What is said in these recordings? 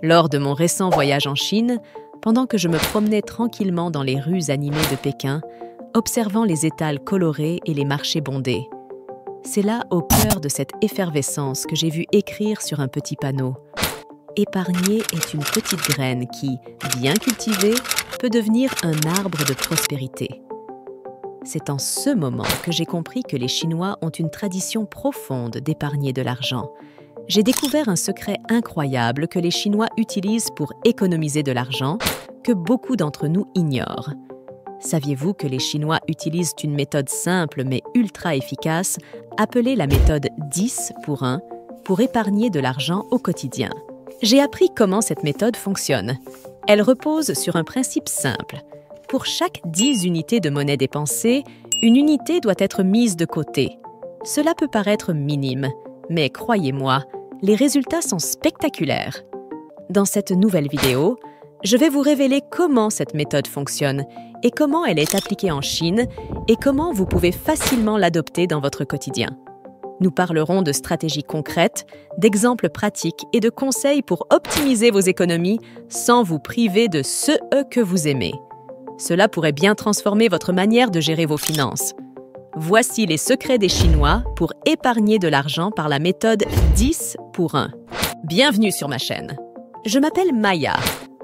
Lors de mon récent voyage en Chine, pendant que je me promenais tranquillement dans les rues animées de Pékin, observant les étals colorés et les marchés bondés. C'est là, au cœur de cette effervescence, que j'ai vu écrire sur un petit panneau « Épargner est une petite graine qui, bien cultivée, peut devenir un arbre de prospérité ». C'est en ce moment que j'ai compris que les Chinois ont une tradition profonde d'épargner de l'argent. J'ai découvert un secret incroyable que les Chinois utilisent pour économiser de l'argent, que beaucoup d'entre nous ignorent. Saviez-vous que les Chinois utilisent une méthode simple mais ultra efficace, appelée la méthode 10 pour 1, pour épargner de l'argent au quotidien? J'ai appris comment cette méthode fonctionne. Elle repose sur un principe simple. Pour chaque 10 unités de monnaie dépensée, une unité doit être mise de côté. Cela peut paraître minime, mais croyez-moi, les résultats sont spectaculaires. Dans cette nouvelle vidéo, je vais vous révéler comment cette méthode fonctionne et comment elle est appliquée en Chine et comment vous pouvez facilement l'adopter dans votre quotidien. Nous parlerons de stratégies concrètes, d'exemples pratiques et de conseils pour optimiser vos économies sans vous priver de ce que vous aimez. Cela pourrait bien transformer votre manière de gérer vos finances. Voici les secrets des Chinois pour épargner de l'argent par la méthode 10 pour 1. Bienvenue sur ma chaîne. Je m'appelle Maya.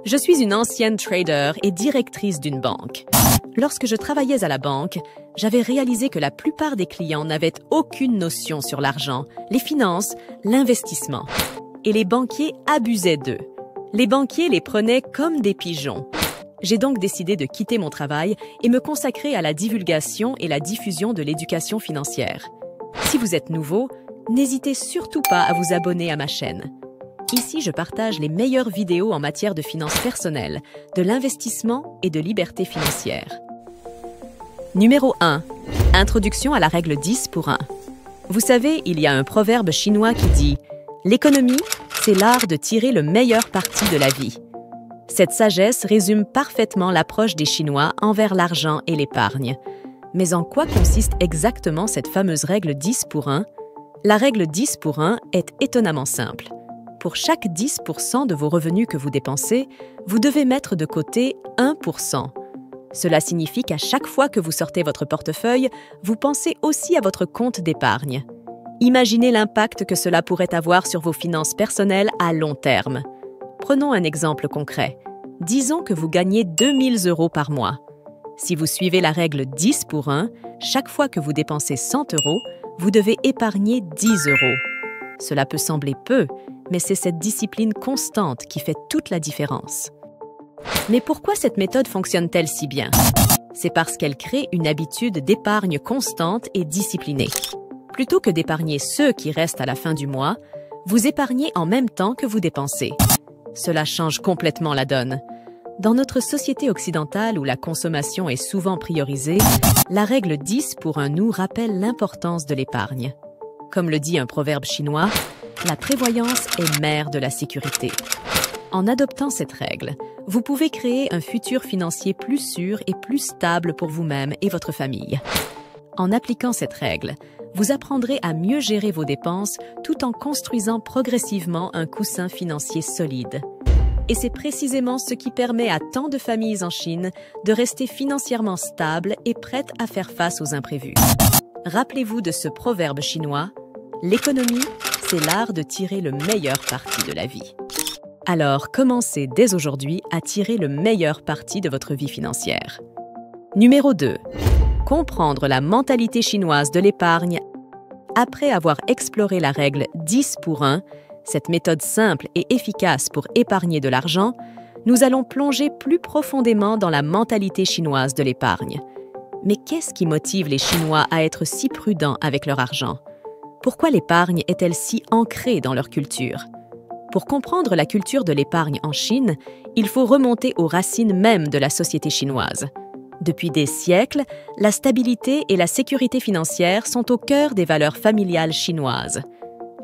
Je suis une ancienne trader et directrice d'une banque. Lorsque je travaillais à la banque, j'avais réalisé que la plupart des clients n'avaient aucune notion sur l'argent, les finances, l'investissement. Et les banquiers abusaient d'eux. Les banquiers les prenaient comme des pigeons. J'ai donc décidé de quitter mon travail et me consacrer à la divulgation et la diffusion de l'éducation financière. Si vous êtes nouveau, n'hésitez surtout pas à vous abonner à ma chaîne. Ici, je partage les meilleures vidéos en matière de finances personnelles, de l'investissement et de liberté financière. Numéro 1. Introduction à la règle 10 pour 1. Vous savez, il y a un proverbe chinois qui dit « L'économie, c'est l'art de tirer le meilleur parti de la vie ». Cette sagesse résume parfaitement l'approche des Chinois envers l'argent et l'épargne. Mais en quoi consiste exactement cette fameuse règle 10 pour 1? La règle 10 pour 1 est étonnamment simple. Pour chaque 10% de vos revenus que vous dépensez, vous devez mettre de côté 1%. Cela signifie qu'à chaque fois que vous sortez votre portefeuille, vous pensez aussi à votre compte d'épargne. Imaginez l'impact que cela pourrait avoir sur vos finances personnelles à long terme. Prenons un exemple concret. Disons que vous gagnez 2 000 € par mois. Si vous suivez la règle 10 pour 1, chaque fois que vous dépensez 100 €, vous devez épargner 10 €. Cela peut sembler peu, mais c'est cette discipline constante qui fait toute la différence. Mais pourquoi cette méthode fonctionne-t-elle si bien? C'est parce qu'elle crée une habitude d'épargne constante et disciplinée. Plutôt que d'épargner ceux qui restent à la fin du mois, vous épargnez en même temps que vous dépensez. Cela change complètement la donne. Dans notre société occidentale où la consommation est souvent priorisée, la règle 10 pour 1 nous rappelle l'importance de l'épargne. Comme le dit un proverbe chinois, la prévoyance est mère de la sécurité. En adoptant cette règle, vous pouvez créer un futur financier plus sûr et plus stable pour vous-même et votre famille. En appliquant cette règle, vous apprendrez à mieux gérer vos dépenses tout en construisant progressivement un coussin financier solide. Et c'est précisément ce qui permet à tant de familles en Chine de rester financièrement stables et prêtes à faire face aux imprévus. Rappelez-vous de ce proverbe chinois, « L'économie, c'est l'art de tirer le meilleur parti de la vie ». Alors, commencez dès aujourd'hui à tirer le meilleur parti de votre vie financière. Numéro 2. Comprendre la mentalité chinoise de l'épargne. Après avoir exploré la règle 10 pour 1, cette méthode simple et efficace pour épargner de l'argent, nous allons plonger plus profondément dans la mentalité chinoise de l'épargne. Mais qu'est-ce qui motive les Chinois à être si prudents avec leur argent? Pourquoi l'épargne est-elle si ancrée dans leur culture? Pour comprendre la culture de l'épargne en Chine, il faut remonter aux racines même de la société chinoise. Depuis des siècles, la stabilité et la sécurité financière sont au cœur des valeurs familiales chinoises.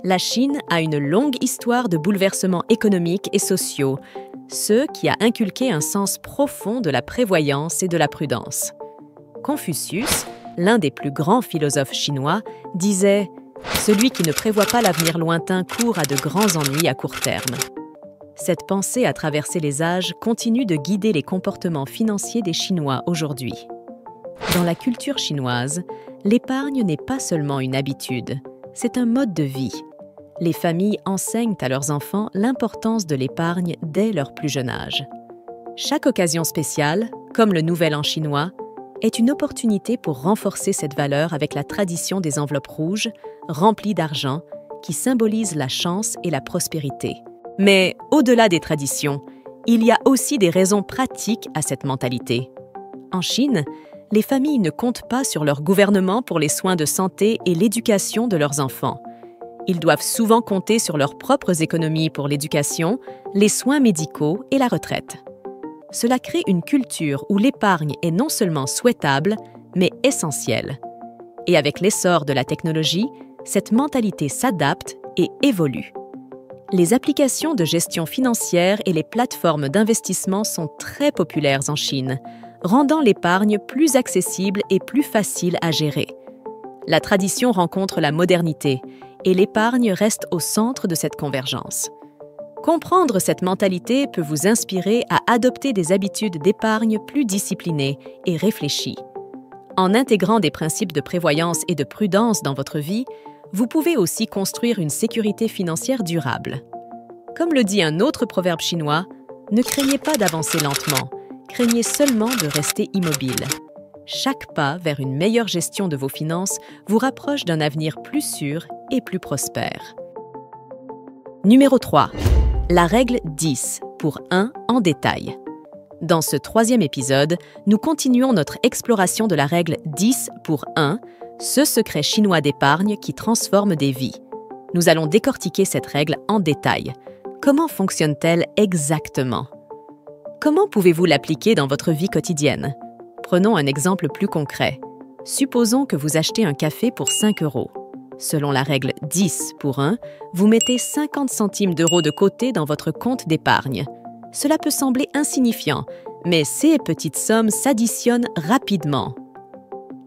La Chine a une longue histoire de bouleversements économiques et sociaux, ce qui a inculqué un sens profond de la prévoyance et de la prudence. Confucius, l'un des plus grands philosophes chinois, disait « Celui qui ne prévoit pas l'avenir lointain court à de grands ennuis à court terme ». Cette pensée à traverser les âges continue de guider les comportements financiers des Chinois aujourd'hui. Dans la culture chinoise, l'épargne n'est pas seulement une habitude, c'est un mode de vie. Les familles enseignent à leurs enfants l'importance de l'épargne dès leur plus jeune âge. Chaque occasion spéciale, comme le Nouvel An chinois, est une opportunité pour renforcer cette valeur avec la tradition des enveloppes rouges, remplies d'argent, qui symbolisent la chance et la prospérité. Mais au-delà des traditions, il y a aussi des raisons pratiques à cette mentalité. En Chine, les familles ne comptent pas sur leur gouvernement pour les soins de santé et l'éducation de leurs enfants. Ils doivent souvent compter sur leurs propres économies pour l'éducation, les soins médicaux et la retraite. Cela crée une culture où l'épargne est non seulement souhaitable, mais essentielle. Et avec l'essor de la technologie, cette mentalité s'adapte et évolue. Les applications de gestion financière et les plateformes d'investissement sont très populaires en Chine, rendant l'épargne plus accessible et plus facile à gérer. La tradition rencontre la modernité et l'épargne reste au centre de cette convergence. Comprendre cette mentalité peut vous inspirer à adopter des habitudes d'épargne plus disciplinées et réfléchies. En intégrant des principes de prévoyance et de prudence dans votre vie, vous pouvez aussi construire une sécurité financière durable. Comme le dit un autre proverbe chinois, ne craignez pas d'avancer lentement, craignez seulement de rester immobile. Chaque pas vers une meilleure gestion de vos finances vous rapproche d'un avenir plus sûr et plus prospère. Numéro 3. La règle 10 pour 1 en détail. Dans ce 3e épisode, nous continuons notre exploration de la règle 10 pour 1, ce secret chinois d'épargne qui transforme des vies. Nous allons décortiquer cette règle en détail. Comment fonctionne-t-elle exactement? Comment pouvez-vous l'appliquer dans votre vie quotidienne? Prenons un exemple plus concret. Supposons que vous achetez un café pour 5 €. Selon la règle 10 pour 1, vous mettez 50 centimes d'euros de côté dans votre compte d'épargne. Cela peut sembler insignifiant, mais ces petites sommes s'additionnent rapidement.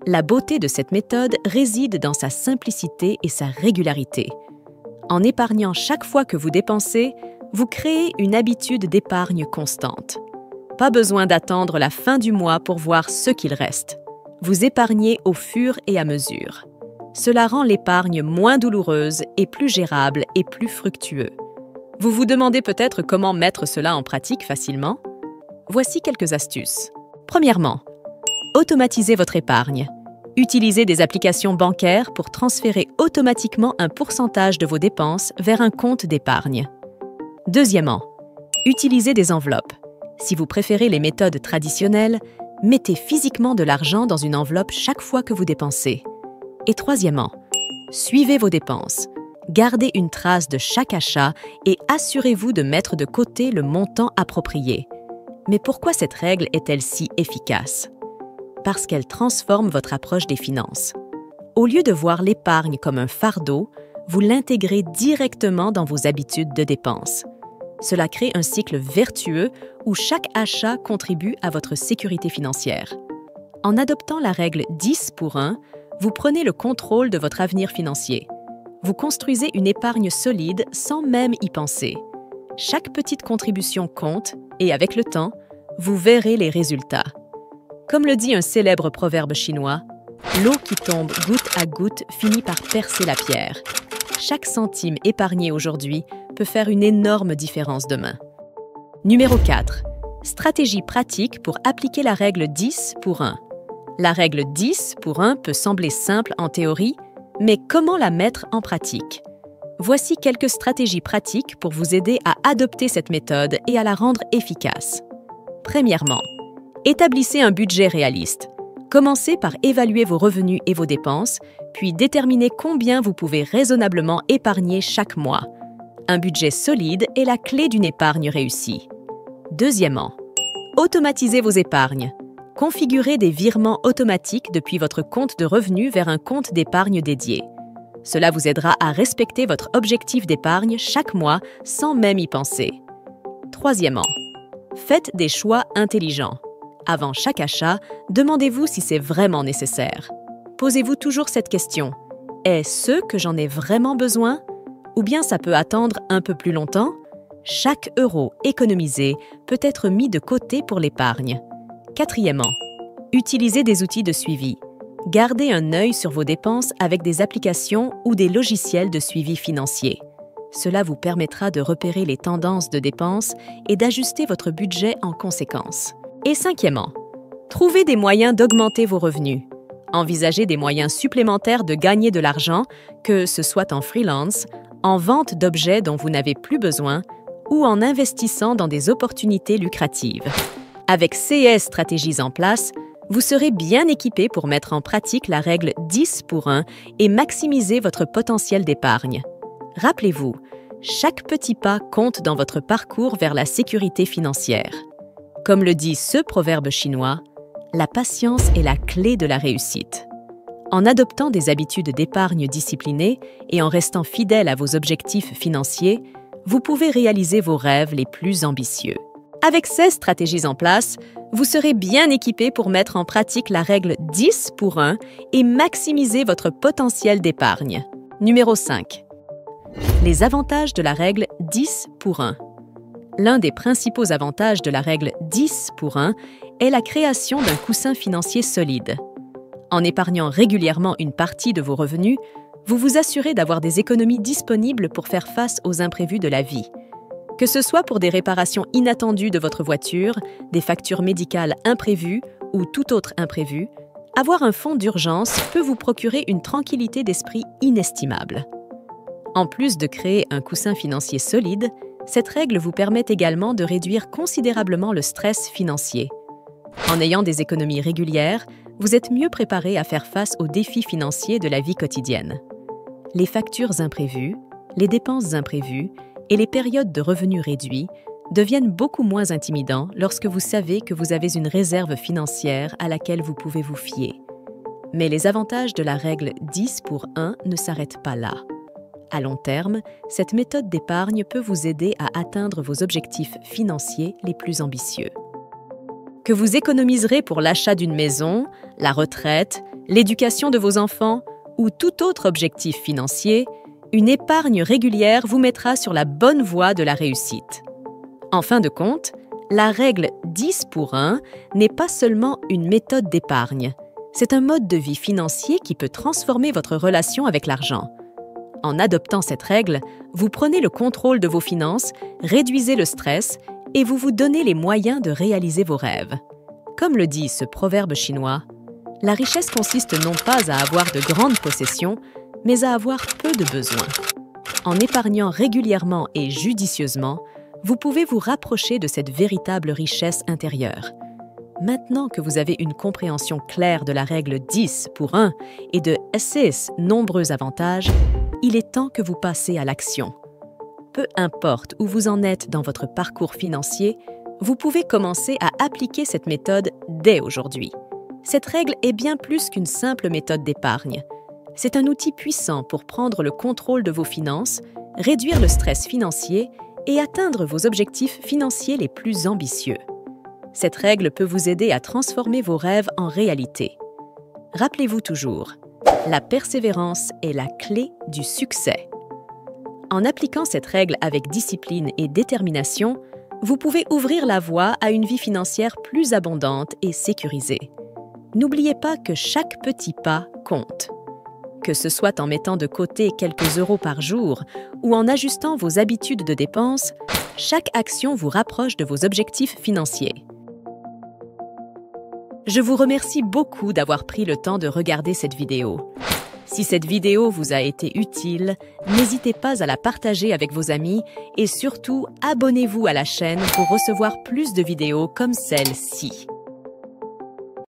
La beauté de cette méthode réside dans sa simplicité et sa régularité. En épargnant chaque fois que vous dépensez, vous créez une habitude d'épargne constante. Pas besoin d'attendre la fin du mois pour voir ce qu'il reste. Vous épargnez au fur et à mesure. Cela rend l'épargne moins douloureuse et plus gérable et plus fructueux. Vous vous demandez peut-être comment mettre cela en pratique facilement? Voici quelques astuces. Premièrement, automatisez votre épargne. Utilisez des applications bancaires pour transférer automatiquement un pourcentage de vos dépenses vers un compte d'épargne. Deuxièmement, utilisez des enveloppes. Si vous préférez les méthodes traditionnelles, mettez physiquement de l'argent dans une enveloppe chaque fois que vous dépensez. Et troisièmement, suivez vos dépenses. Gardez une trace de chaque achat et assurez-vous de mettre de côté le montant approprié. Mais pourquoi cette règle est-elle si efficace? Parce qu'elle transforme votre approche des finances. Au lieu de voir l'épargne comme un fardeau, vous l'intégrez directement dans vos habitudes de dépenses. Cela crée un cycle vertueux où chaque achat contribue à votre sécurité financière. En adoptant la règle 10 pour 1, vous prenez le contrôle de votre avenir financier. Vous construisez une épargne solide sans même y penser. Chaque petite contribution compte et avec le temps, vous verrez les résultats. Comme le dit un célèbre proverbe chinois, « L'eau qui tombe goutte à goutte finit par percer la pierre ». Chaque centime épargné aujourd'hui peut faire une énorme différence demain. Numéro 4. Stratégie pratique pour appliquer la règle 10 pour 1. La règle 10 pour 1 peut sembler simple en théorie, mais comment la mettre en pratique? Voici quelques stratégies pratiques pour vous aider à adopter cette méthode et à la rendre efficace. Premièrement, établissez un budget réaliste. Commencez par évaluer vos revenus et vos dépenses, puis déterminez combien vous pouvez raisonnablement épargner chaque mois. Un budget solide est la clé d'une épargne réussie. Deuxièmement, automatisez vos épargnes. Configurez des virements automatiques depuis votre compte de revenus vers un compte d'épargne dédié. Cela vous aidera à respecter votre objectif d'épargne chaque mois sans même y penser. Troisièmement, faites des choix intelligents. Avant chaque achat, demandez-vous si c'est vraiment nécessaire. Posez-vous toujours cette question. Est-ce que j'en ai vraiment besoin? Ou bien ça peut attendre un peu plus longtemps? Chaque euro économisé peut être mis de côté pour l'épargne. Quatrièmement, utilisez des outils de suivi. Gardez un œil sur vos dépenses avec des applications ou des logiciels de suivi financier. Cela vous permettra de repérer les tendances de dépenses et d'ajuster votre budget en conséquence. Et cinquièmement, trouvez des moyens d'augmenter vos revenus. Envisagez des moyens supplémentaires de gagner de l'argent, que ce soit en freelance, en vente d'objets dont vous n'avez plus besoin ou en investissant dans des opportunités lucratives. Avec ces stratégies en place, vous serez bien équipé pour mettre en pratique la règle 10 pour 1 et maximiser votre potentiel d'épargne. Rappelez-vous, chaque petit pas compte dans votre parcours vers la sécurité financière. Comme le dit ce proverbe chinois, la patience est la clé de la réussite. En adoptant des habitudes d'épargne disciplinées et en restant fidèle à vos objectifs financiers, vous pouvez réaliser vos rêves les plus ambitieux. Avec ces stratégies en place, vous serez bien équipé pour mettre en pratique la règle 10 pour 1 et maximiser votre potentiel d'épargne. Numéro 5. Les avantages de la règle 10 pour 1. L'un des principaux avantages de la règle 10 pour 1 est la création d'un coussin financier solide. En épargnant régulièrement une partie de vos revenus, vous vous assurez d'avoir des économies disponibles pour faire face aux imprévus de la vie. Que ce soit pour des réparations inattendues de votre voiture, des factures médicales imprévues ou tout autre imprévu, avoir un fonds d'urgence peut vous procurer une tranquillité d'esprit inestimable. En plus de créer un coussin financier solide, cette règle vous permet également de réduire considérablement le stress financier. En ayant des économies régulières, vous êtes mieux préparé à faire face aux défis financiers de la vie quotidienne. Les factures imprévues, les dépenses imprévues et les périodes de revenus réduits deviennent beaucoup moins intimidants lorsque vous savez que vous avez une réserve financière à laquelle vous pouvez vous fier. Mais les avantages de la règle 10 pour 1 ne s'arrêtent pas là. À long terme, cette méthode d'épargne peut vous aider à atteindre vos objectifs financiers les plus ambitieux. Que vous économiserez pour l'achat d'une maison, la retraite, l'éducation de vos enfants ou tout autre objectif financier, une épargne régulière vous mettra sur la bonne voie de la réussite. En fin de compte, la règle 10 pour 1 n'est pas seulement une méthode d'épargne, c'est un mode de vie financier qui peut transformer votre relation avec l'argent. En adoptant cette règle, vous prenez le contrôle de vos finances, réduisez le stress et vous vous donnez les moyens de réaliser vos rêves. Comme le dit ce proverbe chinois, la richesse consiste non pas à avoir de grandes possessions, mais à avoir peu de besoins. En épargnant régulièrement et judicieusement, vous pouvez vous rapprocher de cette véritable richesse intérieure. Maintenant que vous avez une compréhension claire de la règle 10 pour 1 et de ses nombreux avantages, il est temps que vous passiez à l'action. Peu importe où vous en êtes dans votre parcours financier, vous pouvez commencer à appliquer cette méthode dès aujourd'hui. Cette règle est bien plus qu'une simple méthode d'épargne. C'est un outil puissant pour prendre le contrôle de vos finances, réduire le stress financier et atteindre vos objectifs financiers les plus ambitieux. Cette règle peut vous aider à transformer vos rêves en réalité. Rappelez-vous toujours, la persévérance est la clé du succès. En appliquant cette règle avec discipline et détermination, vous pouvez ouvrir la voie à une vie financière plus abondante et sécurisée. N'oubliez pas que chaque petit pas compte. Que ce soit en mettant de côté quelques euros par jour ou en ajustant vos habitudes de dépenses, chaque action vous rapproche de vos objectifs financiers. Je vous remercie beaucoup d'avoir pris le temps de regarder cette vidéo. Si cette vidéo vous a été utile, n'hésitez pas à la partager avec vos amis et surtout abonnez-vous à la chaîne pour recevoir plus de vidéos comme celle-ci.